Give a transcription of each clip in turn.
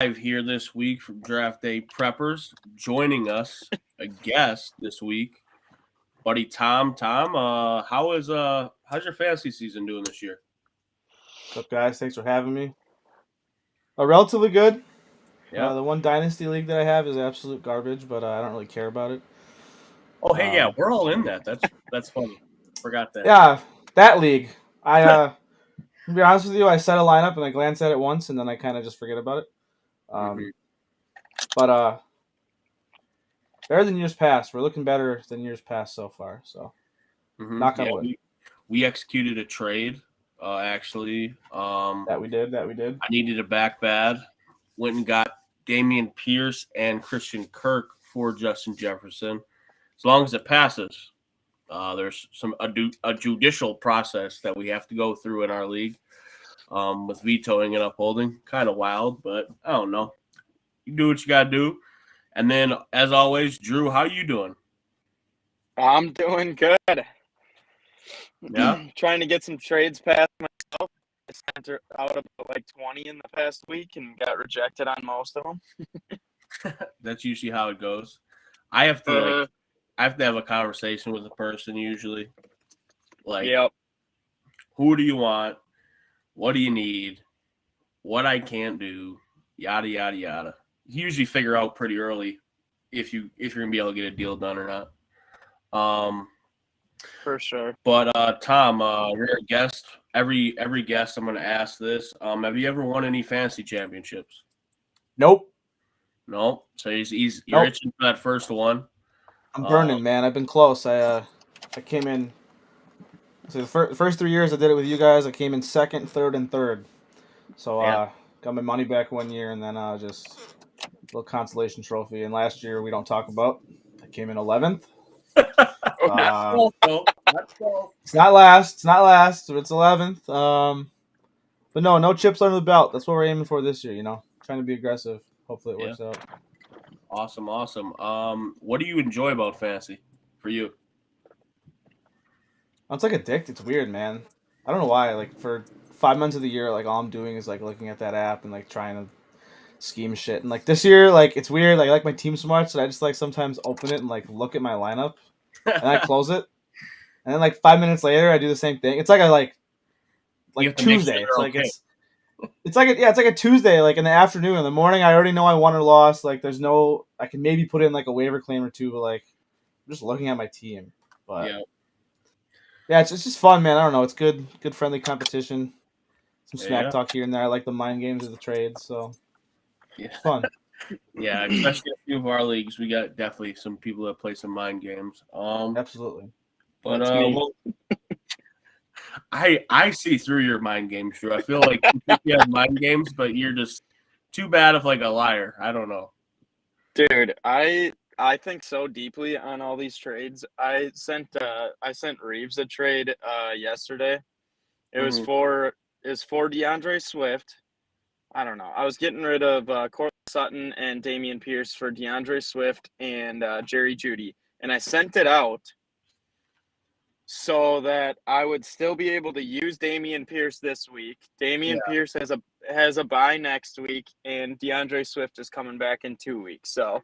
here this week from Draft Day Preppers. Joining us, a guest this week, buddy Tom. Tom, how's your fantasy season doing this year? What's up, guys? Thanks for having me. Relatively good. Yeah. The one dynasty league that I have is absolute garbage, but I don't really care about it. Oh, hey, yeah, we're all in that. That's funny. Forgot that. Yeah, that league. To be honest with you, I set a lineup and I glance at it once, and then I kind of just forget about it. Mhm. But better than years past. We're looking better than years past so far. So, knock on wood. We executed a trade. Actually, That we did. I needed a back bad. Went and got Damien Pierce and Christian Kirk for Justin Jefferson. As long as it passes, there's a judicial process that we have to go through in our league with vetoing and upholding. Kind of wild, but I don't know. You do what you got to do. And then, as always, Drew, how you doing? I'm doing good. Yeah? Trying to get some trades past myself. I sent out about like 20 in the past week and got rejected on most of them. That's usually how it goes. I have to have a conversation with a person usually. Yep. Who do you want? What do you need? What I can't do? Yada yada yada. You usually figure out pretty early if you're gonna be able to get a deal done or not. For sure. But Tom, you're a guest. Every guest I'm gonna ask this. Have you ever won any fantasy championships? Nope. No. So you're Nope. itching for that first one. I'm burning, man. I've been close. I came in. So the first 3 years I did it with you guys, I came in second, third, and third. So got my money back 1 year, and then just a little consolation trophy. And last year we don't talk about. I came in 11th. It's not last, but it's 11th. But no chips under the belt. That's what we're aiming for this year. Trying to be aggressive. Hopefully it works out. Awesome. What do you enjoy about fantasy for you? It's like addicted. It's weird, man. I don't know why. Like for 5 months of the year, like all I'm doing is like looking at that app and like trying to scheme shit. And like this year, like it's weird. Like I like my team so much that I just like sometimes open it and like look at my lineup and I close it. And then like 5 minutes later, I do the same thing. It's like like Tuesday. It's like okay. It's like a Tuesday, like in the afternoon. In the morning, I already know I won or lost. Like there's no, I can maybe put in like a waiver claim or two, but like I'm just looking at my team. But yeah, it's just fun, man. I don't know. It's good friendly competition. Some smack talk here and there. I like the mind games of the trades, so it's fun. Yeah, especially a few of our leagues, we got definitely some people that play some mind games. Absolutely. But I see through your mind games, Drew. I feel like you have mind games, but you're just too bad of like a liar. I don't know. Dude, I think so deeply on all these trades. I sent Reeves a trade yesterday. It was for DeAndre Swift. I don't know. I was getting rid of Courtland Sutton and Damien Pierce for DeAndre Swift and Jerry Jeudy, and I sent it out so that I would still be able to use Damien Pierce this week. Damien Pierce has a bye next week, and DeAndre Swift is coming back in 2 weeks. So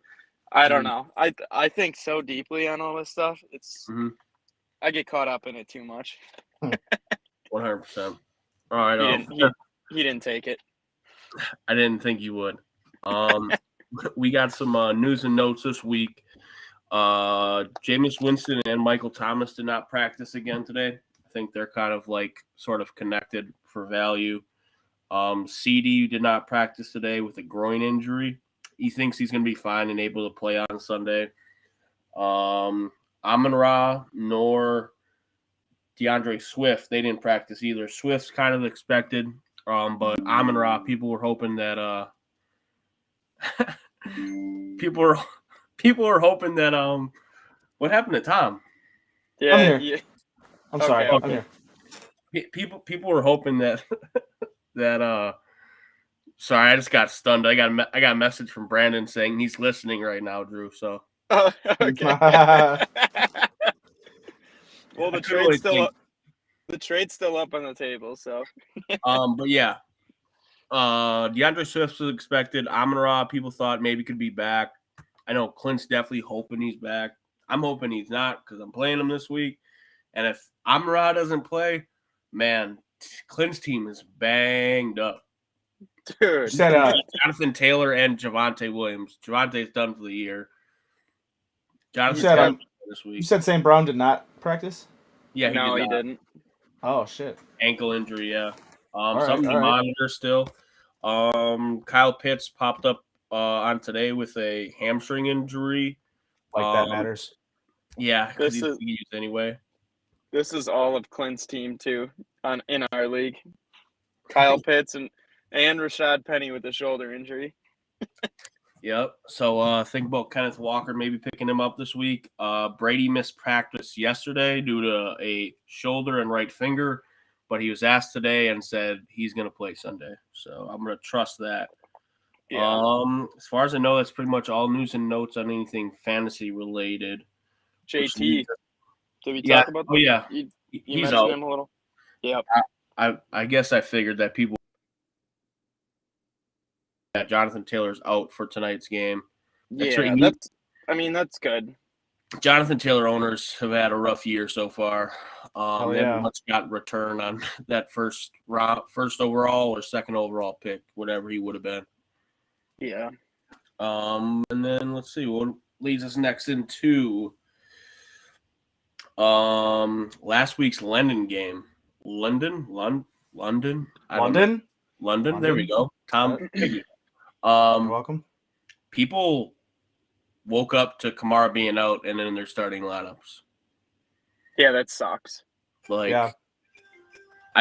I don't know. I think so deeply on all this stuff. It's I get caught up in it too much. 100%. All right. He didn't take it. I didn't think you would. We got some news and notes this week. Jameis Winston and Michael Thomas did not practice again today. I think they're kind of like sort of connected for value. CD did not practice today with a groin injury. He thinks he's going to be fine and able to play on Sunday. Amon-Ra nor DeAndre Swift, they didn't practice either. Swift's kind of expected, but Amon-Ra, people were hoping that people were hoping that what happened to Tom? Yeah, I'm here. I'm sorry. Okay. I'm here. People were hoping that sorry, I just got stunned. I got a message from Brandon saying he's listening right now, Drew. So okay. Well, the trade's still up on the table, so but yeah. DeAndre Swift was expected. Amon-Ra, people thought maybe could be back. I know Clint's definitely hoping he's back. I'm hoping he's not because I'm playing him this week. And if Amon-Ra doesn't play, man, Clint's team is banged up. Dude. Jonathan Taylor and Javonte Williams. Javonte's done for the year. Jonathan this week. You said St. Brown did not practice? Yeah, he didn't. Oh, shit. Ankle injury, yeah. Right, Something to monitor still. Kyle Pitts popped up on today with a hamstring injury. That matters. Yeah, because he's used anyway. This is all of Clint's team too in our league. Kyle Pitts and Rashad Penny with a shoulder injury. Yep. So think about Kenneth Walker maybe picking him up this week. Brady missed practice yesterday due to a shoulder and right finger, but he was asked today and said he's going to play Sunday. So I'm going to trust that. Yeah. As far as I know, that's pretty much all news and notes on anything fantasy related. JT, did we talk about that? Oh, yeah. You he's mentioned out. him a little. Yep. I guess I figured that people that Jonathan Taylor's out for tonight's game. That's that's good. Jonathan Taylor owners have had a rough year so far. They haven't much got return on that first overall or second overall pick, whatever he would have been. Yeah. And then let's see what leads us next into last week's London game. London. There we go. Tom. You're welcome. People woke up to Kamara being out and in their starting lineups. Yeah, that sucks. I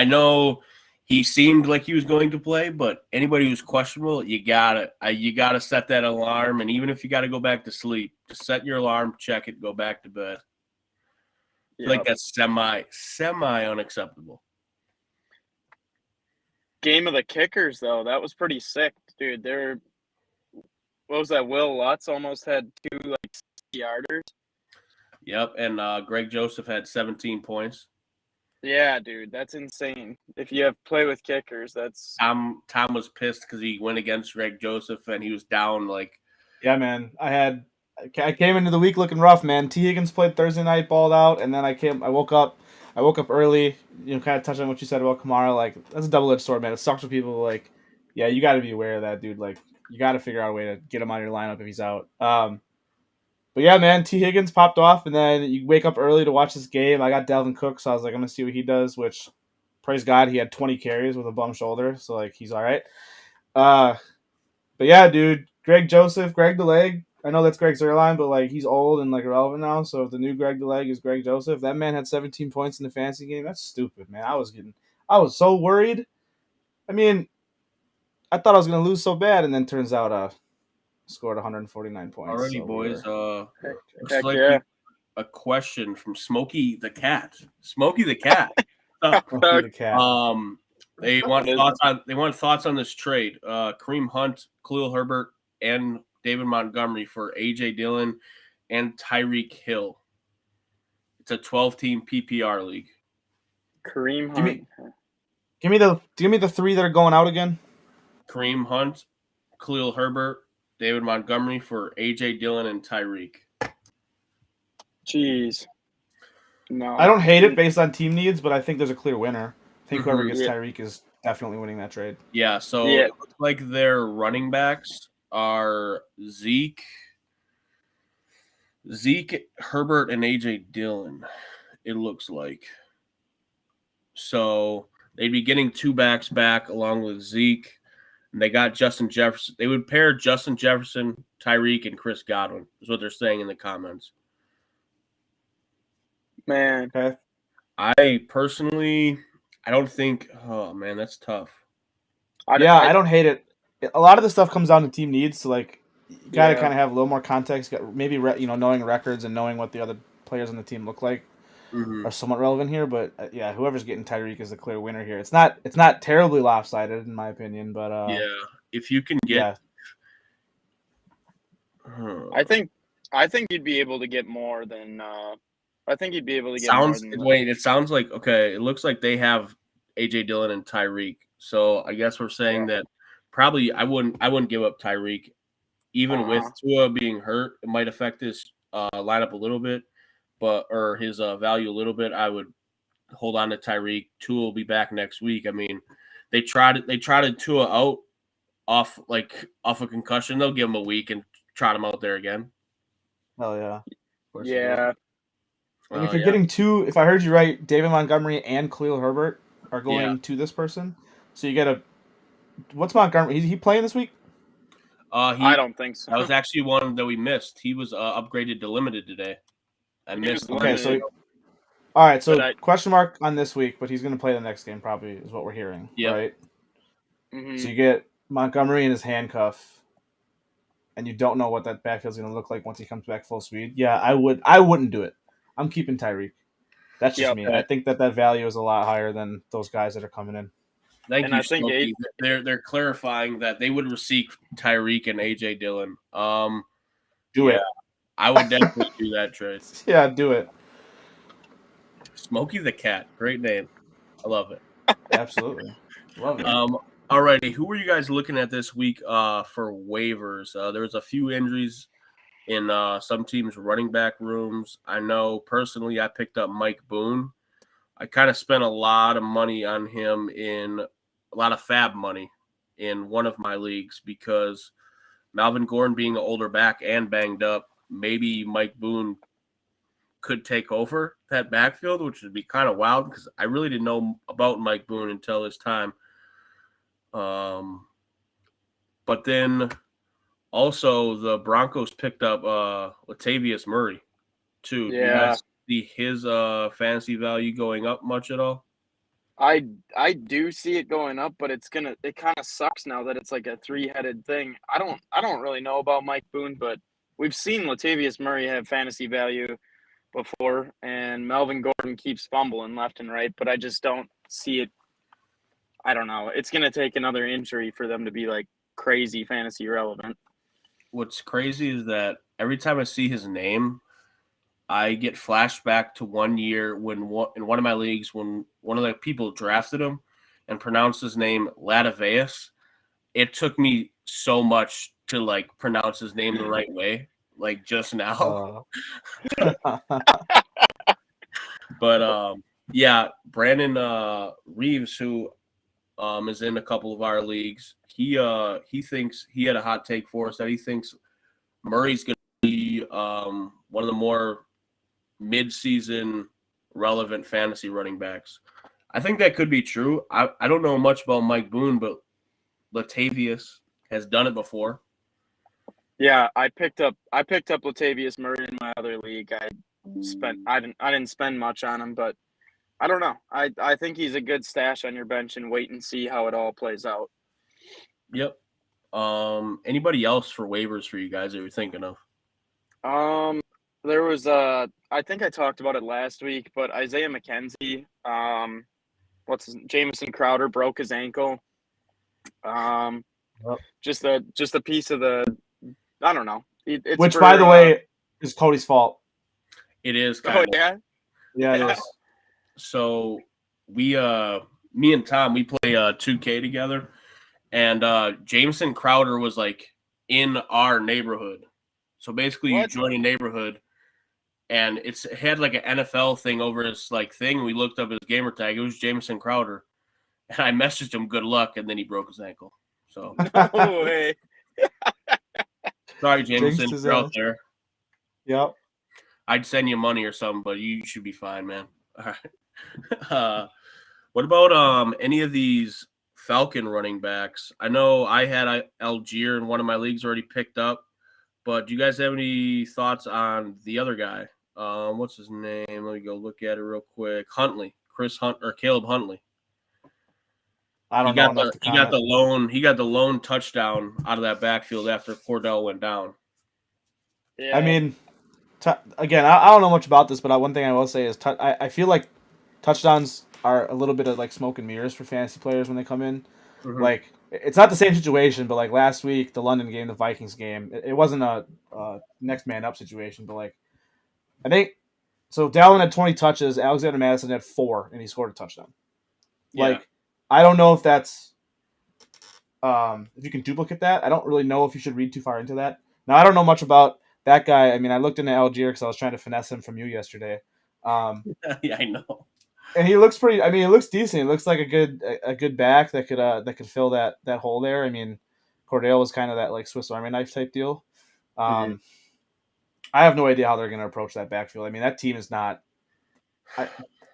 know he seemed like he was going to play, but anybody who's questionable, you gotta set that alarm, and even if you gotta go back to sleep, just set your alarm, check it, go back to bed. I feel like that's semi unacceptable. Game of the kickers, though, that was pretty sick, dude. What was that? Will Lutz almost had 2 60-yarders. Yep, and Greg Joseph had 17 points. Yeah, dude, that's insane. If you have play with kickers, that's Tom was pissed because he went against Greg Joseph and he was down Yeah, man. I came into the week looking rough, man. T. Higgins played Thursday night, balled out, and then I woke up early. Kind of touching on what you said about Kamara. That's a double-edged sword, man. It sucks for people. You got to be aware of that, dude. You got to figure out a way to get him out of your lineup if he's out. But yeah, man, T. Higgins popped off, and then you wake up early to watch this game. I got Dalvin Cook, so I was like, I'm going to see what he does, which, praise God, he had 20 carries with a bum shoulder, so, he's all right. But yeah, dude, Greg Joseph, Greg the Leg. I know that's Greg Zerline, but, he's old and, irrelevant now, so if the new Greg the Leg is Greg Joseph, that man had 17 points in the fantasy game. That's stupid, man. I was so worried. I mean, I thought I was going to lose so bad, and then turns out scored 149 points. Already, so boys. heck yeah. A question from Smokey the Cat. Smokey the Cat. Smokey the Cat. They want thoughts on this trade. Kareem Hunt, Khalil Herbert, and David Montgomery for A.J. Dillon and Tyreek Hill. It's a 12-team PPR league. Kareem Hunt. Give me the 3 that are going out again. Kareem Hunt, Khalil Herbert, David Montgomery for A.J. Dillon and Tyreek. Jeez. No. I don't hate it based on team needs, but I think there's a clear winner. I think whoever gets Tyreek is definitely winning that trade. Yeah, so it looks like their running backs are Zeke, Herbert, and A.J. Dillon, it looks like. So they'd be getting 2 backs back along with Zeke. And they got Justin Jefferson. They would pair Justin Jefferson, Tyreek, and Chris Godwin, is what they're saying in the comments. Man. Okay. I personally, I don't think, oh, man, that's tough. I don't hate it. A lot of the stuff comes down to team needs, so, you got to kind of have a little more context. Maybe, knowing records and knowing what the other players on the team look like are somewhat relevant here. But, whoever's getting Tyreek is the clear winner here. It's not terribly lopsided, in my opinion, but... if you can get... I think you'd be able to get more than... I think you'd be able to get more than... Wait, it sounds like... Okay, it looks like they have A.J. Dillon and Tyreek. So I guess we're saying that probably I wouldn't give up Tyreek. Even with Tua being hurt, it might affect his lineup a little bit, or his value a little bit. I would hold on to Tyreek. Tua will be back next week. I mean, they tried Tua out off a concussion. They'll give him a week and trot him out there again. Hell yeah. Yeah. And if you're getting two, if I heard you right, David Montgomery and Khalil Herbert are going to this person. So you get what's Montgomery? He playing this week? I don't think so. That was actually one that we missed. He was upgraded to limited today. I missed. Okay, so all right, so question mark on this week, but he's going to play the next game probably is what we're hearing, right? Mm-hmm. So you get Montgomery in his handcuff, and you don't know what that backfield's going to look like once he comes back full speed. Yeah, I wouldn't do it. I'm keeping Tyreek. That's just me. I think that value is a lot higher than those guys that are coming in. Thank you, Smokey. They're clarifying that they would receive Tyreek and AJ Dillon. Do it. I would definitely do that trade. Yeah, do it. Smokey the Cat, great name. I love it. Absolutely, love it. Alrighty, who were you guys looking at this week for waivers? There was a few injuries in some teams' running back rooms. I know personally, I picked up Mike Boone. I kind of spent a lot of money on him a lot of fab money in one of my leagues because Melvin Gordon being an older back and banged up, maybe Mike Boone could take over that backfield, which would be kind of wild because I really didn't know about Mike Boone until his time. But then also the Broncos picked up Latavius Murray too. Yeah. Do you guys see his fantasy value going up much at all? I do see it going up, but it kind of sucks now that it's like a three-headed thing. I don't really know about Mike Boone, but we've seen Latavius Murray have fantasy value before, and Melvin Gordon keeps fumbling left and right, but I just don't see it. I don't know. It's going to take another injury for them to be like crazy fantasy relevant. What's crazy is that every time I see his name, I get flashback to 1 year in one of my leagues when one of the people drafted him and pronounced his name Latavius. It took me so much to like pronounce his name the right way, like just now. But yeah, Brandon Reeves, who is in a couple of our leagues, he thinks he had a hot take for us that he thinks Murray's going to be one of the more mid-season relevant fantasy running backs. I think that could be true. I don't know much about Mike Boone, but Latavius has done it before. Yeah, I picked up Latavius Murray in my other league. I didn't spend much on him, but I don't know. I think he's a good stash on your bench and wait and see how it all plays out. Yep. Anybody else for waivers for you guys that you're thinking of? There was I think I talked about it last week, but Isaiah McKenzie, Jamison Crowder broke his ankle. Just a piece of the, I don't know. Which, by the way, is Cody's fault. It is. Yeah, it is. So me and Tom, we play 2K together, and Jamison Crowder was like in our neighborhood. So basically, you join a neighborhood, and it had like an NFL thing over his like thing. We looked up his gamer tag. It was Jamison Crowder, and I messaged him good luck, and then he broke his ankle. So no way. Sorry, Jameson, you're out there. Yep. I'd send you money or something, but you should be fine, man. All right. What about any of these Falcon running backs? I know I had Algier in one of my leagues already picked up, but do you guys have any thoughts on the other guy? What's his name? Let me go look at it real quick. Huntley, Caleb Huntley. I don't know. He got the lone touchdown out of that backfield after Cordell went down. Yeah. I mean, again, I don't know much about this, but one thing I will say is I feel like touchdowns are a little bit of like smoke and mirrors for fantasy players when they come in. Mm-hmm. Like, it's not the same situation, but like last week, the London game, the Vikings game, it wasn't a next man up situation, but like, I think, so Dallin had 20 touches, Alexander Madison had 4, and he scored a touchdown. Yeah. Like, I don't know if that's if you can duplicate that. I don't really know if you should read too far into that. Now, I don't know much about that guy. I mean, I looked into Algier because I was trying to finesse him from you yesterday. Yeah, I know. And he looks pretty. I mean, he looks decent. He looks like a good back that could fill that hole there. I mean, Cordell was kind of that like Swiss Army knife type deal. I have no idea how they're going to approach that backfield. I mean, that team is not.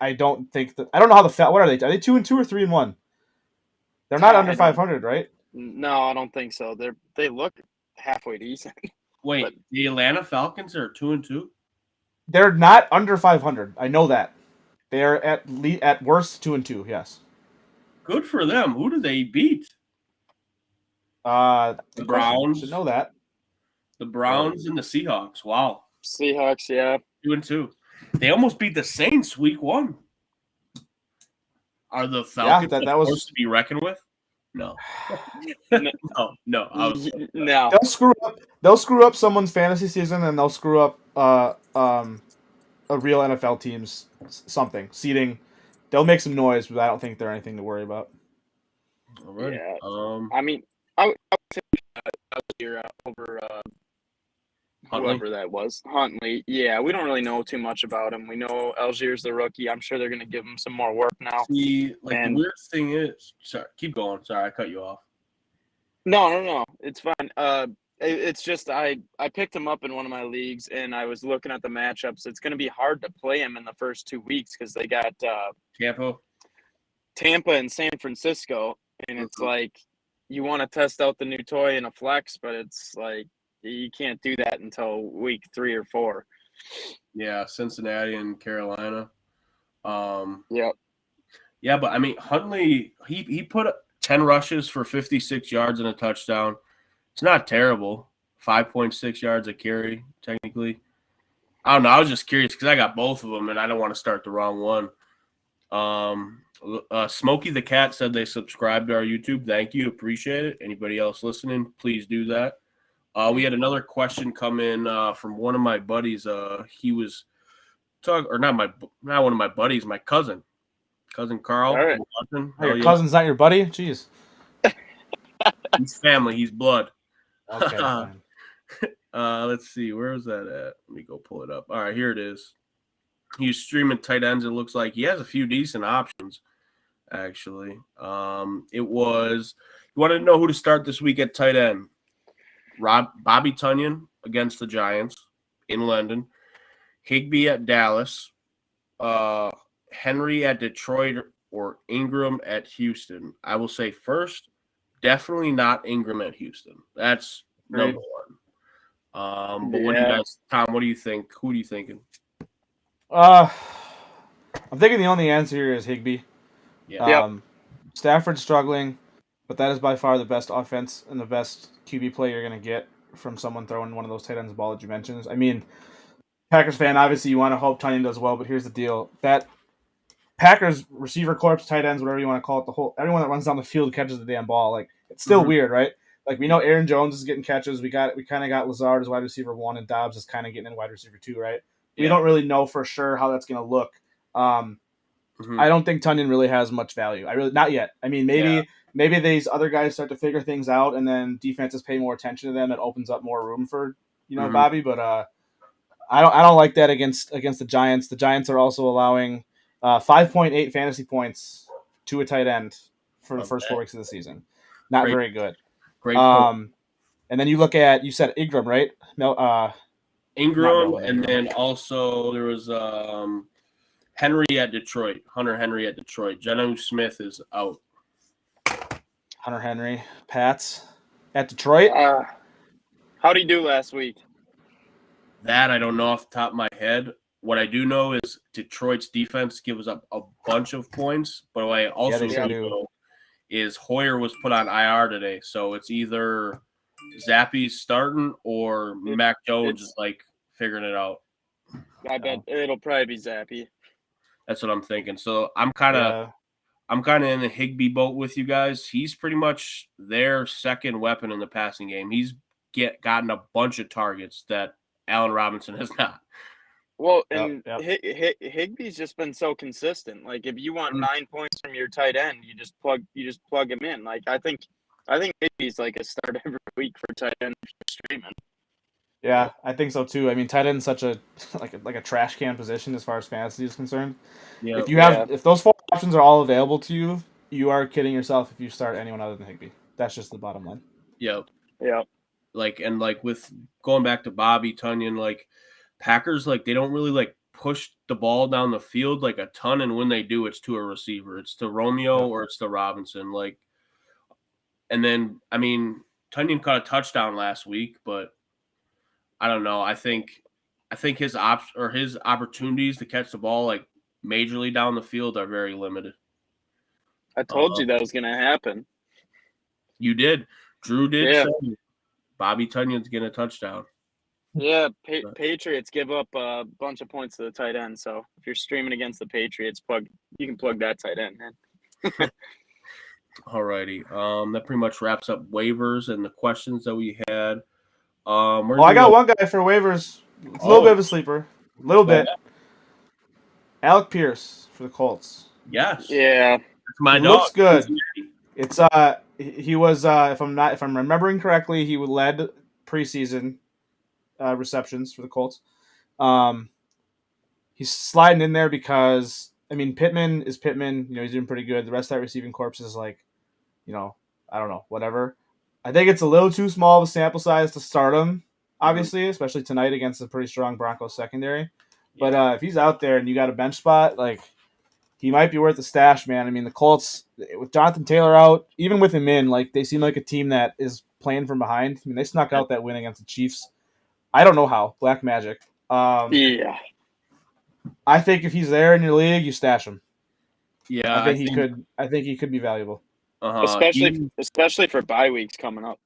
I don't think that. I don't know how what are they? Are they 2-2 or 3-1? They're not under 500, right? No, I don't think so. They look halfway decent. Wait, But the Atlanta Falcons are 2-2? They're not under 500. I know that. They're at worst 2-2. Yes. Good for them. Who did they beat? The Browns. should know that. The Browns and the Seahawks. Wow. Seahawks, yeah. 2-2. They almost beat the Saints week 1. Are the Falcons that was supposed to be reckoned with? No. No. No. No. They'll screw up someone's fantasy season, and they'll screw up a real NFL team's seeding. They'll make some noise, but I don't think they're anything to worry about. All right. Yeah. I mean, I would say Algier over whoever that was. Huntley. Yeah, we don't really know too much about him. We know Algier's the rookie. I'm sure they're going to give him some more work now. The weird thing is, sorry, keep going. Sorry, I cut you off. No. It's fine. It's just I picked him up in one of my leagues, and I was looking at the matchups. It's going to be hard to play him in the first 2 weeks because they got Tampa and San Francisco, and it's like you want to test out the new toy in a flex, but it's like you can't do that until week 3 or 4. Yeah, Cincinnati and Carolina. Yep. Yeah, but I mean Huntley, he put 10 rushes for 56 yards and a touchdown. It's not terrible. 5.6 yards a carry, technically. I don't know. I was just curious because I got both of them, and I don't want to start the wrong one. Smokey the Cat said they subscribed to our YouTube. Thank you. Appreciate it. Anybody else listening, please do that. We had another question come in from one of my buddies. He was talking, or not one of my buddies, my cousin Carl. All right. Your cousin's not your buddy? Jeez. He's family. He's blood. Okay, fine. Let's see. Where was that at? Let me go pull it up. All right, here it is. He's streaming tight ends. It looks like he has a few decent options, actually. It was – you wanted to know who to start this week at tight end. Bobby Tunyon against the Giants in London. Higbee at Dallas. Henry at Detroit or Ingram at Houston. I will say first, definitely not Ingram at Houston. That's number one. But what do you guys, Tom, what do you think? Who are you thinking? I'm thinking the only answer here is Higbee. Yeah. Stafford's struggling, but that is by far the best offense and the best QB play you're going to get from someone throwing one of those tight ends ball that you mentioned. I mean, Packers fan, obviously you want to hope Tunyon does well, but here's the deal. That Packers receiver corps, tight ends, whatever you want to call it, everyone that runs down the field catches the damn ball. Like, it's still weird, right? Like, we know Aaron Jones is getting catches. We kind of got Lazard as wide receiver 1 and Dobbs is kind of getting in wide receiver 2, right? We don't really know for sure how that's going to look. I don't think Tunyon really has much value. Not yet. I mean, maybe these other guys start to figure things out, and then defenses pay more attention to them. It opens up more room for Bobby. But I don't like that against the Giants. The Giants are also allowing 5.8 fantasy points to a tight end for the first 4 weeks of the season. Not very good. Great. And then you said Ingram, right? Ingram, and then also there was Henry at Detroit. Hunter Henry at Detroit. Geno Smith is out. Hunter Henry, Pats at Detroit. How'd he do last week? That I don't know off the top of my head. What I do know is Detroit's defense gives up a bunch of points, but what I also know is Hoyer was put on IR today, so it's either Zappy's starting or Mac Jones is like figuring it out. I bet it'll probably be Zappy. That's what I'm thinking. So I'm kind of in the Higbee boat with you guys. He's pretty much their second weapon in the passing game. He's gotten a bunch of targets that Allen Robinson has not. Well, and Higbee's just been so consistent. Like, if you want 9 points from your tight end, you just plug him in. Like, I think I think maybe he's like a start every week for tight end if you're streaming. Yeah, I think so too. I mean, tight end is such a like a trash can position as far as fantasy is concerned. Yeah. If those 4 options are all available to you, you are kidding yourself if you start anyone other than Higbee. That's just the bottom line. Yep. Yeah. Like with going back to Bobby Tunyon, like Packers, like they don't really like push the ball down the field like a ton, and when they do, it's to a receiver. It's to Romeo or it's to Robinson. Like, and then I mean, Tunyon caught a touchdown last week, but I don't know. I think his opportunities to catch the ball like majorly down the field are very limited. I told you that was going to happen. You did. Drew did Yeah. say Bobby Tunyon's getting a touchdown. Yeah, Patriots give up a bunch of points to the tight end. So if you're streaming against the Patriots, you can plug that tight end, man. Alrighty. That pretty much wraps up waivers and the questions that we had. I got one guy for waivers. It's a little bit of a sleeper. A little bit. Alec Pierce for the Colts. Yes. Yeah. That's my He dog. looks good. It's he was if I'm remembering correctly, he led preseason receptions for the Colts. He's sliding in there because I mean Pittman is Pittman. You know, he's doing pretty good. The rest of that receiving corps is like, you know, I don't know, whatever. I think it's a little too small of a sample size to start him, obviously, especially tonight against a pretty strong Broncos secondary. But if he's out there and you got a bench spot, like he might be worth a stash, man. I mean, the Colts with Jonathan Taylor out, even with him in, like they seem like a team that is playing from behind. I mean, they snuck out that win against the Chiefs. I don't know how. Black magic. Yeah. I think if he's there in your league, you stash him. Yeah, I think he could be valuable. Especially for bye weeks coming up.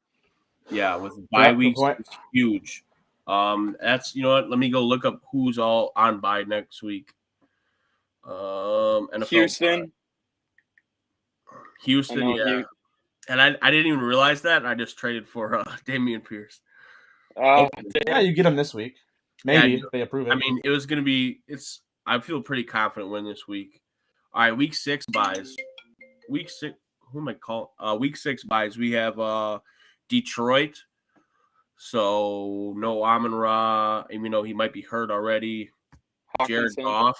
Yeah, with bye weeks, it's huge. That's, you know what? Let me go look up who's all on bye next week. NFL Houston, yeah. And I didn't even realize that. I just traded for Damien Pierce. Yeah, you get him this week. Maybe if they approve it. I mean, it was going to be – I feel pretty confident win this week. All right, week 6 buys. Week 6 – who am I calling? Week 6 buys. We have Detroit. So, no Amon-Ra. Even though he might be hurt already. Jared Goff.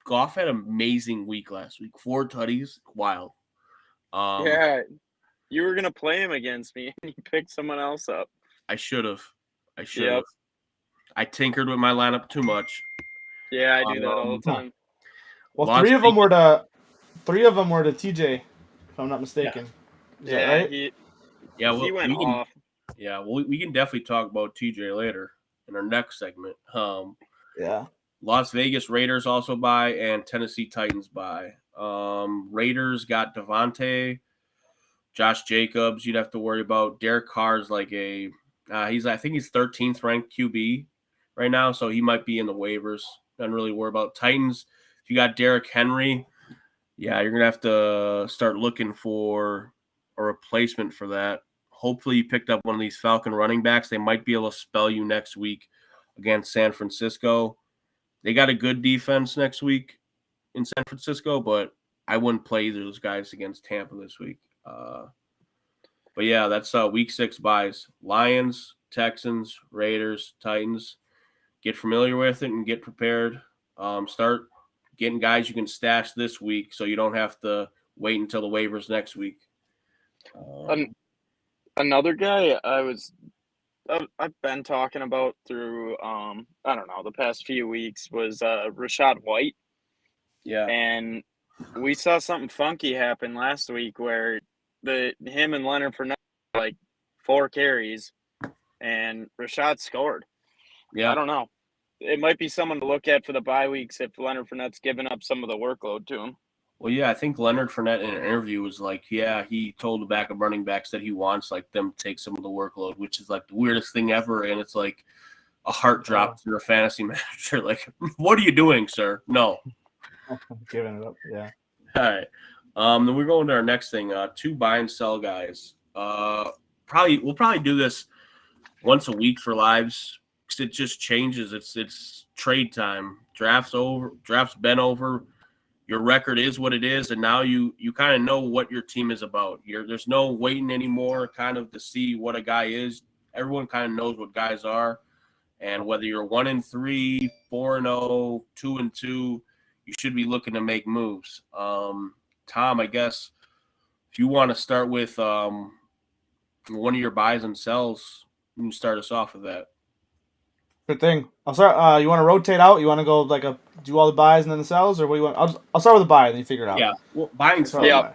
Goff had an amazing week last week. 4 tutties. Wild. Yeah. You were going to play him against me, and you picked someone else up. I should have. Yep. I tinkered with my lineup too much. Yeah, I do that all the time. Well, three of them were to TJ, if I'm not mistaken. Is that right? He went off. Yeah, well, we can definitely talk about TJ later in our next segment. Yeah. Las Vegas Raiders also buy and Tennessee Titans buy. Raiders got Devontae, Josh Jacobs. You'd have to worry about. Derek Carr's like I think he's 13th ranked QB right now, so he might be in the waivers. Don't really worry about Titans. If you got Derrick Henry, yeah, you're gonna have to start looking for a replacement for that. Hopefully, you picked up one of these Falcon running backs. They might be able to spell you next week against San Francisco. They got a good defense next week in San Francisco, but I wouldn't play either of those guys against Tampa this week. But yeah, that's week 6 buys. Lions, Texans, Raiders, Titans. Get familiar with it and get prepared. Start getting guys you can stash this week so you don't have to wait until the waivers next week. Another guy I've been talking about through I don't know, the past few weeks was Rachaad White. Yeah. And we saw something funky happen last week where him and Leonard Fournette like 4 carries and Rashad scored. Yeah. I don't know. It might be someone to look at for the bye weeks if Leonard Fournette's giving up some of the workload to him. Well, yeah, I think Leonard Fournette in an interview was like, yeah, he told the backup running backs that he wants like them to take some of the workload, which is like the weirdest thing ever. And it's like a heart drop to your fantasy manager. Like, what are you doing, sir? No. I'm giving it up. Yeah. All right. Then we're going to our next thing. 2 buy and sell guys. We'll probably do this once a week for lives. It just changes. It's trade time. Draft's over. Draft's been over. your record is what it is, and now you kind of know what your team is about. There's no waiting anymore kind of to see what a guy is. Everyone kind of knows what guys are, and whether you're 1-3, 4-0, 2-2, you should be looking to make moves. Tom, I guess if you want to start with one of your buys and sells, you can start us off with that. Good thing. I'll start. You want to rotate out? You want to go like do all the buys and then the sells, or what do you want? I'll start with the buy and then you figure it out. Yeah, well, buying's Start with Yeah. the buy.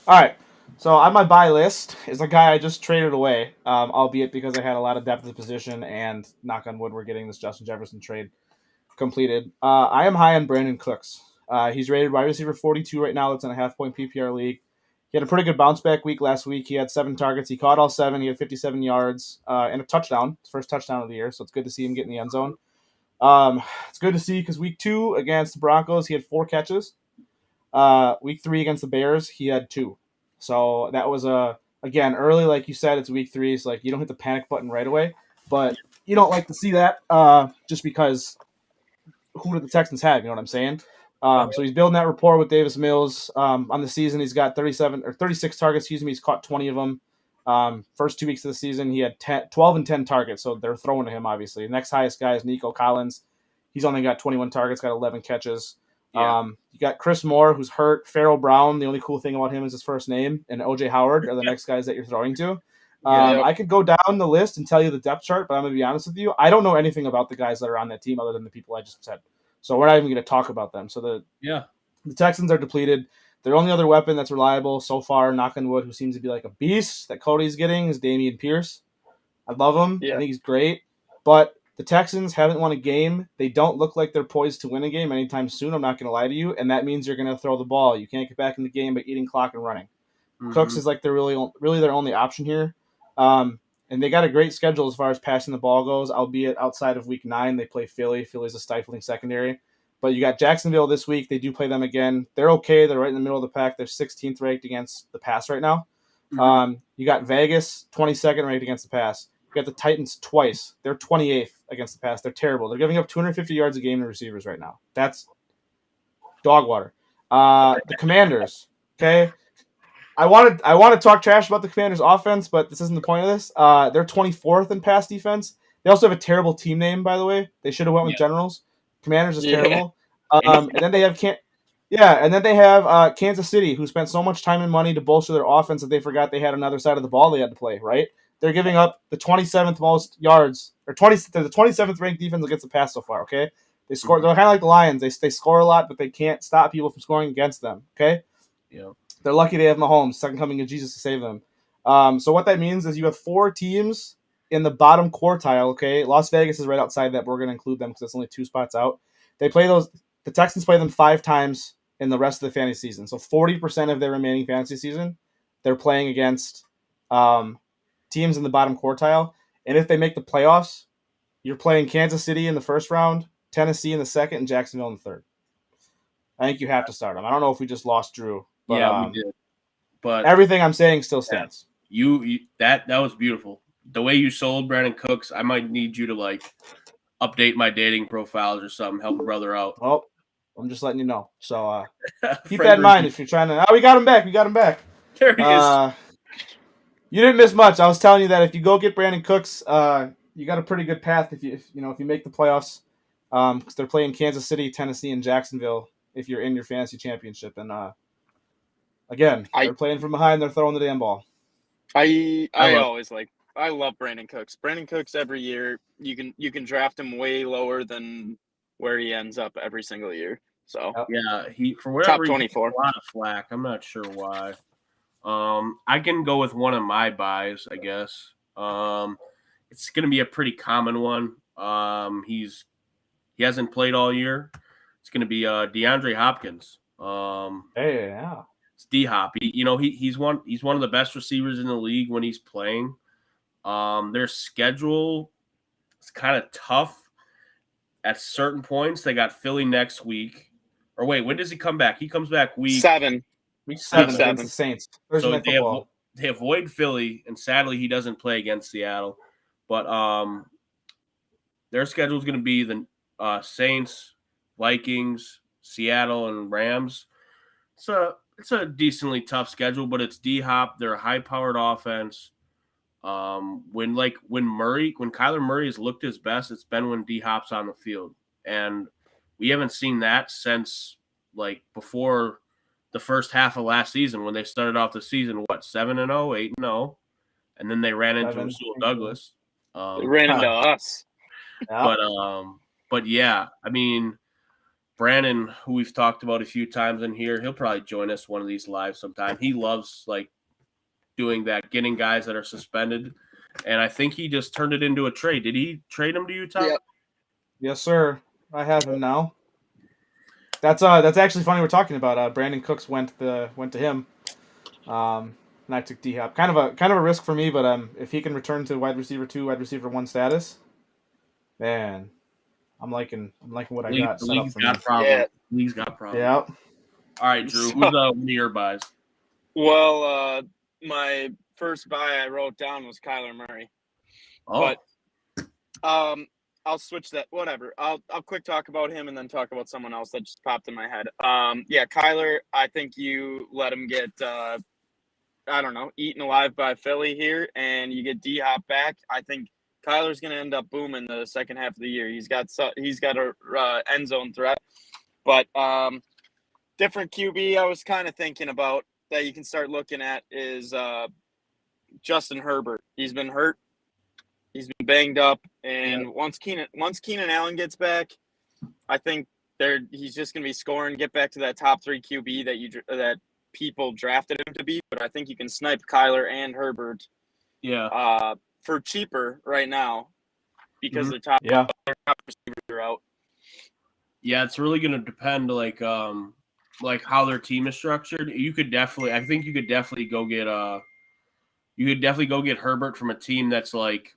All right. So on my buy list is a guy I just traded away, albeit because I had a lot of depth of position, and knock on wood, we're getting this Justin Jefferson trade completed. I am high on Brandon Cooks. He's rated wide receiver 42 right now. That's in a half-point PPR league. He had a pretty good bounce-back week last week. He had 7 targets. He caught all 7. He had 57 yards and a touchdown. His first touchdown of the year, so it's good to see him get in the end zone. It's good to see because week 2 against the Broncos, he had 4 catches. Week 3 against the Bears, he had 2. So that was again early, like you said. It's week 3, so like you don't hit the panic button right away. But you don't like to see that just because who do the Texans have? You know what I'm saying? So he's building that rapport with Davis Mills. On the season, he's got 36 targets. He's caught 20 of them. First 2 weeks of the season, he had 12 and 10 targets. So they're throwing to him, obviously. The next highest guy is Nico Collins. He's only got 21 targets, got 11 catches. Yeah. You got Chris Moore, who's hurt. Farrell Brown, the only cool thing about him is his first name. And OJ Howard are the next guys that you're throwing to. I could go down the list and tell you the depth chart, but I'm going to be honest with you. I don't know anything about the guys that are on that team other than the people I just said. So we're not even going to talk about them. So the Texans are depleted. Their only other weapon that's reliable so far, knock on wood, who seems to be like a beast that Cody's getting, is Damien Pierce. I love him. Yeah. I think he's great. But the Texans haven't won a game. They don't look like they're poised to win a game anytime soon. I'm not going to lie to you. And that means you're going to throw the ball. You can't get back in the game by eating clock and running. Mm-hmm. Cooks is like they're really their only option here. And they got a great schedule as far as passing the ball goes, albeit outside of week 9, they play Philly. Philly's a stifling secondary. But you got Jacksonville this week. They do play them again. They're okay. They're right in the middle of the pack. They're 16th ranked against the pass right now. Mm-hmm. You got Vegas, 22nd ranked against the pass. You got the Titans twice. They're 28th against the pass. They're terrible. They're giving up 250 yards a game to receivers right now. That's dog water. The Commanders, okay? I want to talk trash about the Commanders' offense, but this isn't the point of this. They're 24th in pass defense. They also have a terrible team name, by the way. They should have went with Generals. Commanders is terrible. And then they have Kansas City, who spent so much time and money to bolster their offense that they forgot they had another side of the ball they had to play, right? They're giving up the 27th most yards, or they're the 27th ranked defense against the pass so far, okay? They score. They're kind of like the Lions. They score a lot, but they can't stop people from scoring against them, okay? Yeah. They're lucky they have Mahomes, second coming of Jesus, to save them. So what that means is you have 4 teams in the bottom quartile, okay? Las Vegas is right outside that, but we're going to include them because it's only 2 spots out. The Texans play them 5 times in the rest of the fantasy season. So 40% of their remaining fantasy season, they're playing against teams in the bottom quartile. And if they make the playoffs, you're playing Kansas City in the first round, Tennessee in the second, and Jacksonville in the third. I think you have to start them. I don't know if we just lost Drew. But, we did. But everything I'm saying still stands. You that was beautiful. The way you sold Brandon Cooks, I might need you to like update my dating profiles or something, help a brother out. Well, I'm just letting you know. So keep that in mind if you're trying to. Oh, we got him back. There he is. You didn't miss much. I was telling you that if you go get Brandon Cooks, you got a pretty good path if you make the playoffs. Because they're playing Kansas City, Tennessee, and Jacksonville if you're in your fantasy championship. And again, they're playing from behind. They're throwing the damn ball. I love Brandon Cooks. Brandon Cooks every year, you can draft him way lower than where he ends up every single year. So yeah, he for whatever top 24. A lot of flack. I'm not sure why. I can go with one of my buys, I guess. It's gonna be a pretty common one. He hasn't played all year. It's gonna be DeAndre Hopkins. It's D-Hop. He's one of the best receivers in the league when he's playing. Their schedule is kind of tough at certain points. They got Philly next week. Or wait, when does he come back? He comes back week 7. Week 7 against the Saints. So they avoid Philly, and sadly he doesn't play against Seattle. But their schedule is going to be the Saints, Vikings, Seattle and Rams. It's a decently tough schedule, but it's D-Hop. They're a high-powered offense. When Kyler Murray has looked his best, it's been when D-Hop's on the field. And we haven't seen that since like before the first half of last season when they started off the season, 7-0, 8-0, and then they ran into Rasul Douglas. They ran into us. But yeah, I mean, Brandon, who we've talked about a few times in here, he'll probably join us one of these lives sometime. He loves like doing that, getting guys that are suspended, and I think he just turned it into a trade. Did he trade him to you, Tom? Yep. Yes, sir. I have him now. That's actually funny. We're talking about Brandon Cooks went to him, and I took D-Hop. Kind of a risk for me, but if he can return to wide receiver 2, wide receiver 1 status, man, I'm liking what I got set up for me. Yeah. League's got problems. Yeah. All right, Drew. Who's one of your buys? Well, my first buy I wrote down was Kyler Murray. Oh. But I'll switch that. Whatever. I'll quick talk about him and then talk about someone else that just popped in my head. Yeah, Kyler. I think you let him get eaten alive by Philly here, and you get D-Hop back. I think Kyler's going to end up booming the second half of the year. He's got a end zone threat, but different QB I was kind of thinking about that you can start looking at is Justin Herbert. He's been hurt. He's been banged up, and once Keenan Allen gets back, I think he's just going to be scoring, get back to that top 3 QB that people drafted him to be. But I think you can snipe Kyler and Herbert. Yeah. For cheaper right now because the top receivers are out. Yeah, it's really going to depend like how their team is structured. I think you could definitely go get Herbert from a team that's like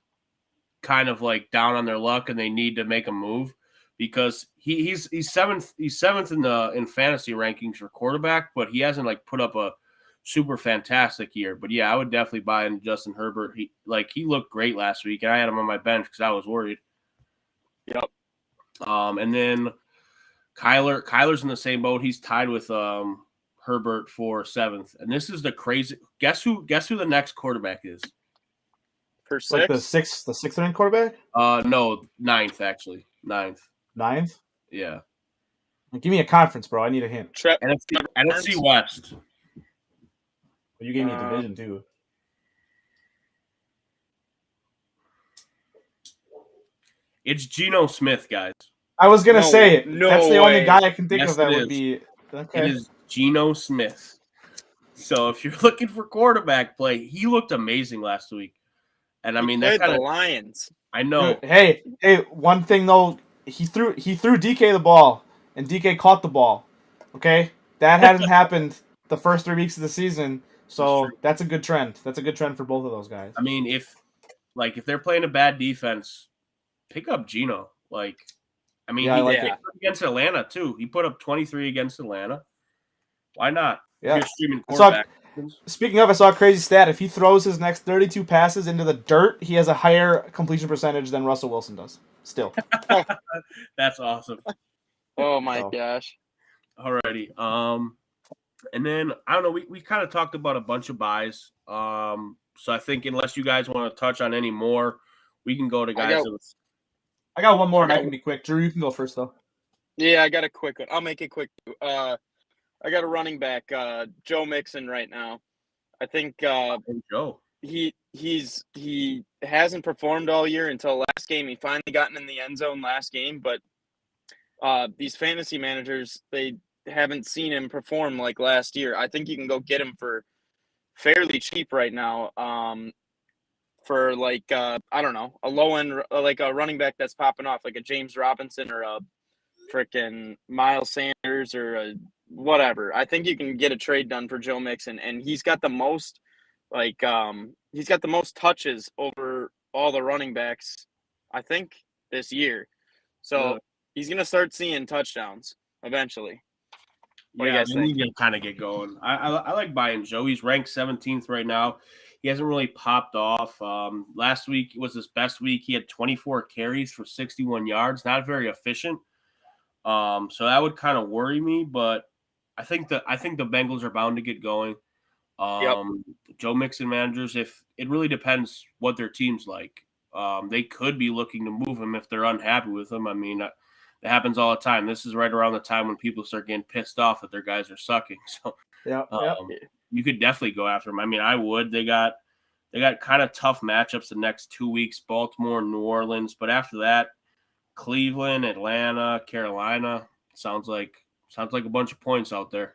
kind of like down on their luck and they need to make a move because he's seventh in fantasy rankings for quarterback, but he hasn't like put up a super fantastic year. But yeah, I would definitely buy in Justin Herbert. He looked great last week, and I had him on my bench because I was worried. Yep. And then Kyler's in the same boat. He's tied with Herbert for 7th. And this is the crazy. Guess who the next quarterback is? For 6? Like the sixth ranked quarterback? No, 9th actually. 9th. 9th? Yeah. Give me a conference, bro. I need a hint. NFC West. You gave me a division too. It's Geno Smith, guys. I was gonna say it. No That's the only guy I can think Yes, of that it would is. be. Okay. It is Geno Smith. So if you're looking for quarterback play, he looked amazing last week. And I mean that played kind the of Lions. I know. Dude, hey, one thing though, he threw DK the ball and DK caught the ball. Okay? That hasn't happened the first 3 weeks of the season. So that's a good trend. That's a good trend for both of those guys. I mean, if they're playing a bad defense, pick up Geno. Against Atlanta too. He put up 23 against Atlanta. Why not? Yeah. If you're streaming quarterback. Speaking of, I saw a crazy stat. If he throws his next 32 passes into the dirt, he has a higher completion percentage than Russell Wilson does. Still. That's awesome. Oh my gosh. Alrighty. And then I don't know. We kind of talked about a bunch of buys. So I think unless you guys want to touch on any more, we can go to guys. I got one more, and I can be quick. Drew, you can go first though. Yeah, I got a quick one. I'll make it quick. I got a running back, Joe Mixon, right now. I think Joe. He hasn't performed all year until last game. He finally gotten in the end zone last game, but these fantasy managers, they haven't seen him perform like last year. I think you can go get him for fairly cheap right now. For like I don't know, a low end, like a running back that's popping off, like a James Robinson or a freaking Miles Sanders or a whatever. I think you can get a trade done for Joe Mixon, and he's got the most touches over all the running backs, I think, this year. So he's gonna start seeing touchdowns eventually. Yeah, we need to kind of get going. I like buying Joe. He's ranked 17th right now. He hasn't really popped off. Last week was his best week. He had 24 carries for 61 yards. Not very efficient. So that would kind of worry me, but I think the Bengals are bound to get going. Joe Mixon managers, if it really depends what their team's like. They could be looking to move him if they're unhappy with him. I mean, it happens all the time. This is right around the time when people start getting pissed off that their guys are sucking. So you could definitely go after him. I mean, I would. They got kind of tough matchups the next 2 weeks, Baltimore, New Orleans, but after that, Cleveland, Atlanta, Carolina. Sounds like a bunch of points out there.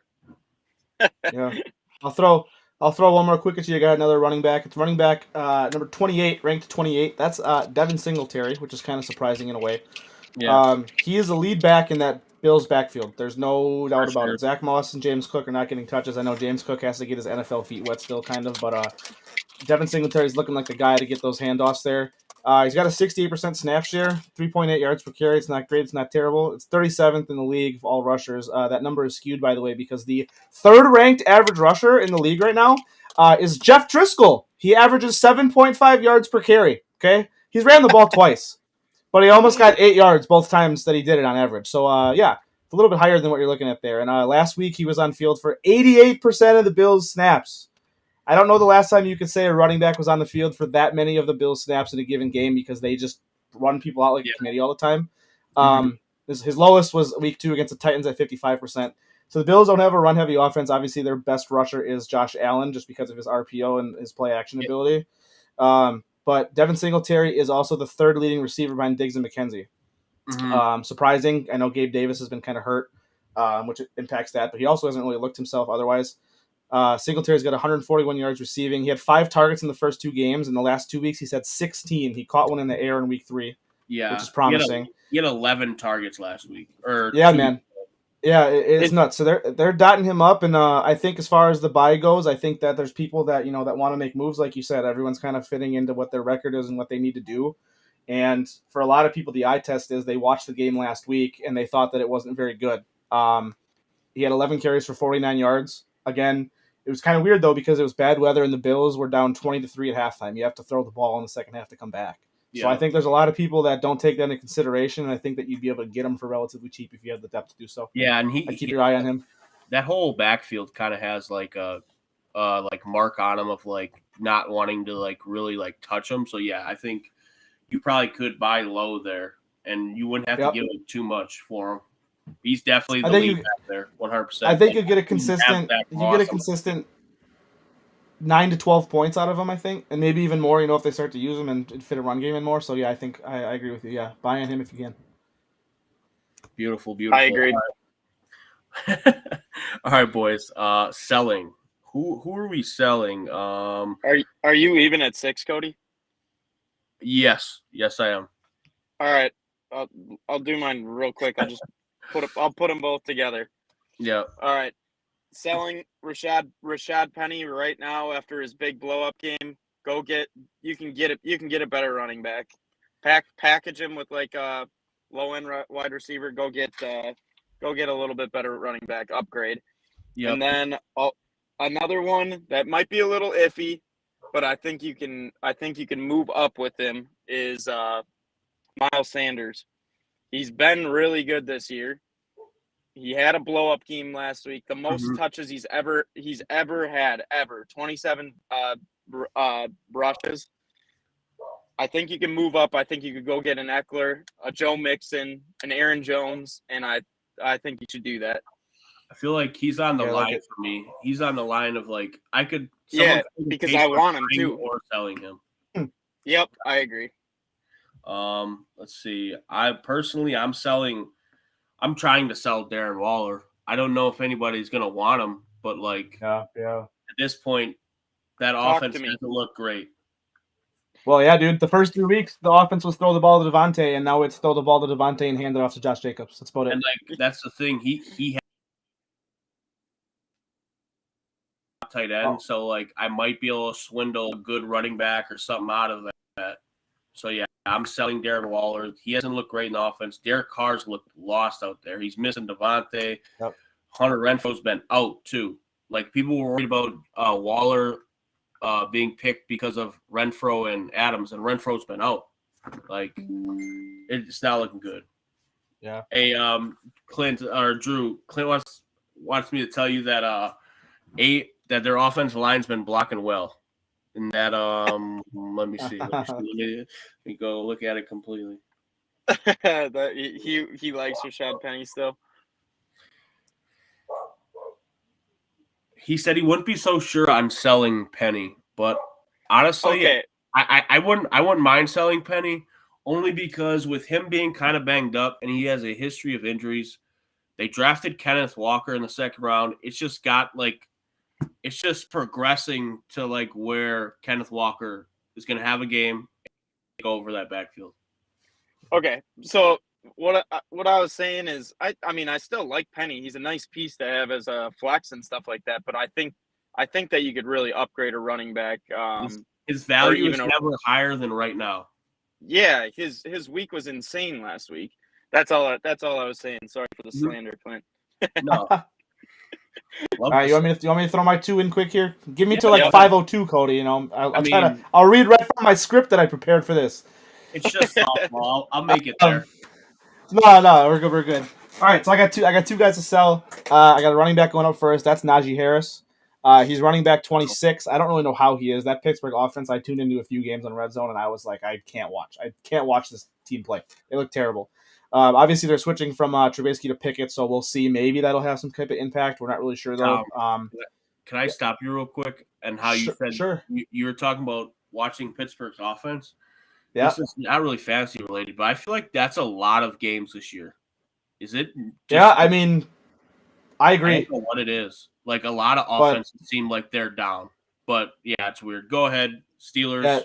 Yeah. I'll throw one more quick at you. I got another running back. It's running back number 28, ranked 28. That's Devin Singletary, which is kind of surprising in a way. Yeah. He is the lead back in that Bills backfield. There's no doubt about it. Zach Moss and James Cook are not getting touches. I know James Cook has to get his NFL feet wet still, kind of, but Devin Singletary is looking like the guy to get those handoffs there. He's got a 68% snap share, 3.8 yards per carry. It's not great. It's not terrible. It's 37th in the league of all rushers. That number is skewed, by the way, because the third-ranked average rusher in the league right now is Jeff Driscoll. He averages 7.5 yards per carry. Okay, he's ran the ball twice, but he almost got 8 yards both times that he did it on average. So, yeah, it's a little bit higher than what you're looking at there. And last week he was on field for 88% of the Bills' snaps. I don't know the last time you could say a running back was on the field for that many of the Bills' snaps in a given game because they just run people out like a committee all the time. His lowest was week 2 against the Titans at 55%. So the Bills don't have a run-heavy offense. Obviously, their best rusher is Josh Allen just because of his RPO and his play-action ability. But Devin Singletary is also the third leading receiver behind Diggs and McKenzie. Surprising. I know Gabe Davis has been kind of hurt, which impacts that, but he also hasn't really looked himself otherwise. Singletary's got 141 yards receiving. He had 5 targets in the first 2 games. In the last 2 weeks, he's had 16. He caught one in the air in week 3, which is promising. He had 11 targets last week. Man. Yeah, it's nuts. So they're dotting him up, and I think as far as the bye goes, I think that there's people that that want to make moves, like you said. Everyone's kind of fitting into what their record is and what they need to do. And for a lot of people, the eye test is they watched the game last week and they thought that it wasn't very good. He had 11 carries for 49 yards. Again, it was kind of weird though because it was bad weather and the Bills were down 20-3 at halftime. You have to throw the ball in the second half to come back. Yeah. So I think there's a lot of people that don't take that into consideration, and I think that you'd be able to get him for relatively cheap if you have the depth to do so. Yeah, and I'd keep your eye on him. That whole backfield kind of has like a mark on him of like not wanting to like really like touch him. So yeah, I think you probably could buy low there, and you wouldn't have to give him too much for him. He's definitely the lead back there, 100%. I think you get a consistent. You get a consistent 9 to 12 points out of him, I think, and maybe even more. If they start to use him and fit a run game in more. So yeah, I think I agree with you. Yeah, buy on him if you can. Beautiful. I agree. All right, boys. Selling. Who are we selling? Are you even at 6, Cody? Yes, I am. All right, I'll do mine real quick. I'll put them both together. Yeah. All right. Selling Rashad Penny right now after his big blow up game. You can get a better running back. Package him with like a low end wide receiver. Go get a little bit better running back upgrade. Yeah. And then another one that might be a little iffy, but I think you can move up with him is Miles Sanders. He's been really good this year. He had a blow-up game last week. The most touches he's ever had, 27 brushes. I think you can move up. I think you could go get an Eckler, a Joe Mixon, an Aaron Jones, and I think you should do that. I feel like he's on the line for me. He's on the line of like I could. Because I want him too. Or selling him. Yep, I agree. Let's see. I'm selling. I'm trying to sell Darren Waller. I don't know if anybody's gonna want him, but like, yeah. At this point, that offense doesn't look great. Well, yeah, dude. The first 3 weeks, the offense was throw the ball to Devontae, and now it's throw the ball to Devontae and hand it off to Josh Jacobs. That's about it. And like, that's the thing. He has tight end, so like, I might be able to swindle a good running back or something out of that. So yeah, I'm selling Darren Waller. He hasn't looked great in the offense. Derek Carr's looked lost out there. He's missing Devontae. Yep. Hunter Renfro's been out too. Like people were worried about Waller being picked because of Renfro and Adams, and Renfro's been out. Like it's not looking good. Yeah. Hey, Clint or Drew. Clint wants me to tell you that that their offensive line's been blocking well, and that let me see. Let me go look at it completely. That he likes Rashad Penny still. He said he wouldn't be so sure on selling Penny, but honestly, Okay. I wouldn't mind selling Penny only because with him being kind of banged up and he has a history of injuries. They drafted Kenneth Walker in the second round. It's just it's just progressing to like where Kenneth Walker is going to have a game and go over that backfield. Okay, so what I was saying is, I mean, I still like Penny. He's a nice piece to have as a flex and stuff like that. But I think that you could really upgrade a running back. His value is never higher than right now. Yeah, his week was insane last week. That's all I was saying. Sorry for the slander, Clint. No. All right, you want me to throw my 2 in quick here? Give me to 5:02, Cody. You know, I'll read right from my script that I prepared for this. It's just softball. I'll make it there. No, we're good. We're good. All right, so I got two guys to sell. I got a running back going up first. That's Naji Harris. He's running back 26. I don't really know how he is. That Pittsburgh offense, I tuned into a few games on Red Zone, and I was like, I can't watch this team play. They look terrible. Obviously, they're switching from Trubisky to Pickett, so we'll see. Maybe that'll have some type of impact. We're not really sure, though. Can I stop you real quick? And how you said you were talking about watching Pittsburgh's offense? Yeah. This is not really fantasy related, but I feel like that's a lot of games this year. Is it? I mean, I agree. I don't know what it is. Like, a lot of offenses seem like they're down. But, yeah, it's weird. Go ahead, Steelers. Yeah.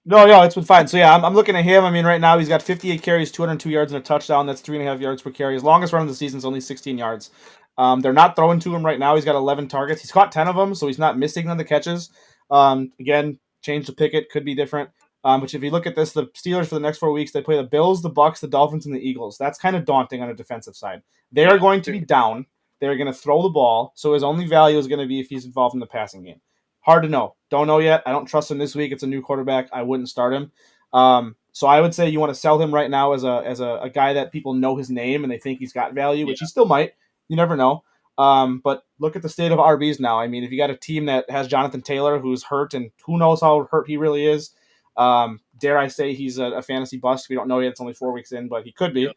No, it's been fine. So, yeah, I'm looking at him. I mean, right now he's got 58 carries, 202 yards, and a touchdown. That's 3.5 yards per carry. His longest run of the season is only 16 yards. They're not throwing to him right now. He's got 11 targets. He's caught 10 of them, so he's not missing on the catches. Again, change to Pickett could be different. But if you look at this, the Steelers for the next 4 weeks, they play the Bills, the Bucks, the Dolphins, and the Eagles. That's kind of daunting on a defensive side. They are going to be down. They're going to throw the ball, so his only value is going to be if he's involved in the passing game. Hard to know. Don't know yet. I don't trust him this week. It's a new quarterback. I wouldn't start him. So I would say you want to sell him right now as a guy that people know his name and they think he's got value, which he still might. You never know. But look at the state of RBs now. I mean, if you got a team that has Jonathan Taylor who's hurt and who knows how hurt he really is, dare I say he's a fantasy bust. We don't know yet. It's only 4 weeks in, but he could be.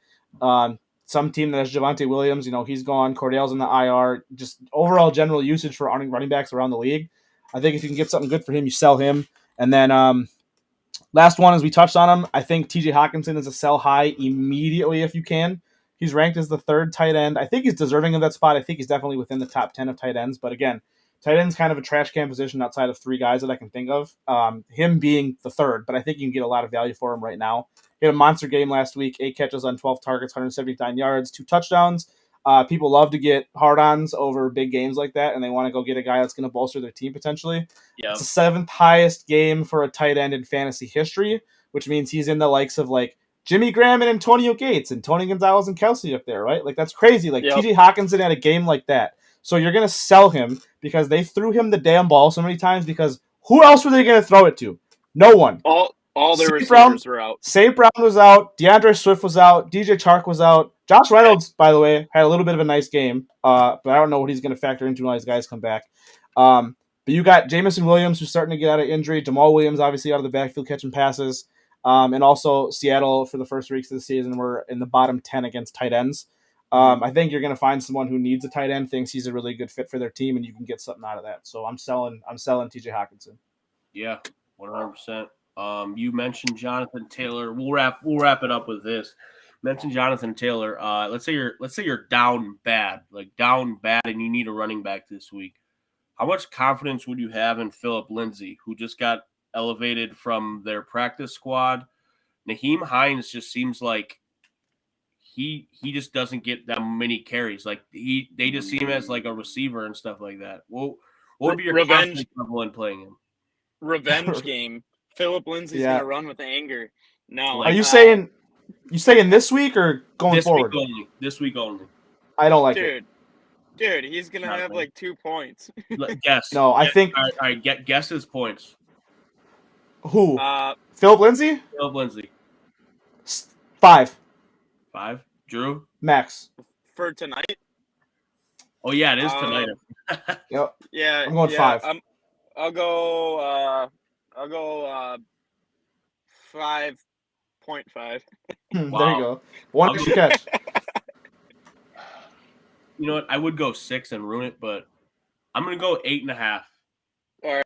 Some team that has Javonte Williams, he's gone. Cordell's in the IR. Just overall general usage for running backs around the league. I think if you can get something good for him, you sell him. And then last one, as we touched on him, I think TJ Hawkinson is a sell high immediately if you can. He's ranked as the 3rd tight end. I think he's deserving of that spot. I think he's definitely within the top 10 of tight ends. But again, tight end's kind of a trash can position outside of 3 guys that I can think of. Him being the 3rd, but I think you can get a lot of value for him right now. He had a monster game last week, 8 catches on 12 targets, 179 yards, 2 touchdowns. People love to get hard-ons over big games like that, and they want to go get a guy that's going to bolster their team potentially. Yep. It's the 7th highest game for a tight end in fantasy history, which means he's in the likes of like Jimmy Graham and Antonio Gates and Tony Gonzalez and Kelsey up there, right? Like that's crazy. Like TJ Hawkinson had a game like that. So you're going to sell him because they threw him the damn ball so many times because who else were they going to throw it to? No one. All their receivers were out. St. Brown was out. DeAndre Swift was out. DJ Chark was out. Josh Reynolds, by the way, had a little bit of a nice game, but I don't know what he's going to factor into when all these guys come back. But you got Jamison Williams, who's starting to get out of injury. Jamal Williams, obviously, out of the backfield catching passes. And also Seattle, for the first weeks of the season, were in the bottom 10 against tight ends. I think you're going to find someone who needs a tight end, thinks he's a really good fit for their team, and you can get something out of that. So I'm selling TJ Hawkinson. Yeah, 100%. You mentioned Jonathan Taylor. We'll wrap it up with this. Mentioned Jonathan Taylor. Let's say you're down bad, and you need a running back this week. How much confidence would you have in Phillip Lindsay, who just got elevated from their practice squad? Naheem Hines just seems like he just doesn't get that many carries. Like they just see him as like a receiver and stuff like that. What would be your confidence level in playing him? Revenge game. Phillip Lindsay's gonna run with anger. No, are you saying this week or going forward? This week only. I don't like it. Dude, he's gonna have like 2 points. Guess. No, I think. All right, guess his points. Who? Phillip Lindsay. Phillip Lindsay. 5. 5. Drew? Max. For tonight? Oh, yeah, it is tonight. Yep. Yeah. I'm going 5. I'll go 5.5. There you Wow. go. One extra catch. You know what? I would go 6 and ruin it, but I'm going to go 8.5. All right.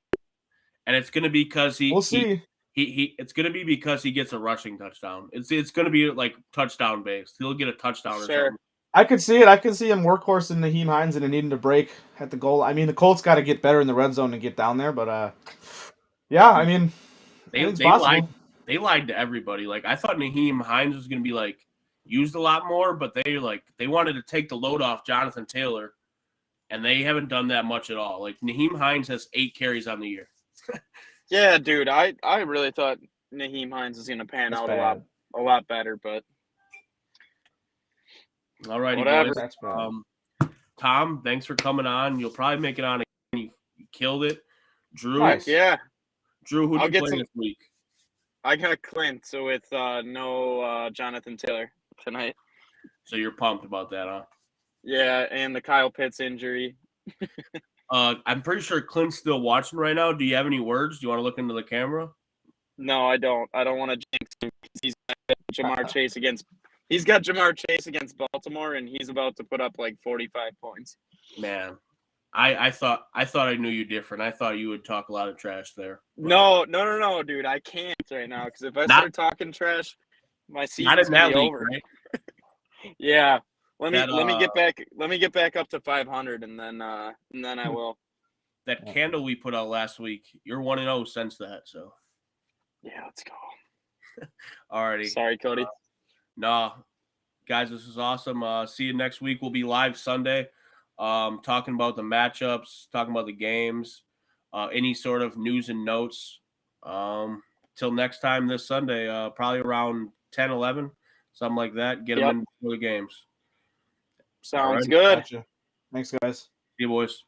And it's going to be because We'll see. It's going to be because he gets a rushing touchdown. It's going to be like touchdown based. He'll get a touchdown or something. I could see it. I could see him workhorsing Naheem Hines and needing to break at the goal. I mean, the Colts got to get better in the red zone and get down there. But yeah, I mean, they lied to everybody. Like I thought Naheem Hines was going to be like used a lot more, but they wanted to take the load off Jonathan Taylor, and they haven't done that much at all. Like Naheem Hines has 8 carries on the year. Yeah, dude, I really thought Naheem Hines was going to pan out a lot better, but all righty, whatever. Boys. Tom, thanks for coming on. You'll probably make it on again. You killed it. Drew, nice. Yeah. Drew, who do you play this week? I got Clint, so with no Jonathan Taylor tonight. So you're pumped about that, huh? Yeah, and the Kyle Pitts injury. I'm pretty sure Clint's still watching right now. Do you have any words? Do you want to look into the camera? No, I don't. I don't want to jinx him. He's got Jamar Chase against Baltimore, and he's about to put up like 45 points. Man, I thought I knew you different. I thought you would talk a lot of trash there. No, dude. I can't right now because if I start talking trash, my season's gonna be over. Right? Yeah. Let me get back up to 500, and then I will. That candle we put out last week, you're 1-0 since that. So yeah, let's go. Alrighty. Sorry, Cody. No, guys, this is awesome. See you next week. We'll be live Sunday, talking about the matchups, talking about the games, any sort of news and notes. Till next time this Sunday, probably around 10, 11, something like that. Get them in before the games. Sounds good. Gotcha. Thanks, guys. See you, boys.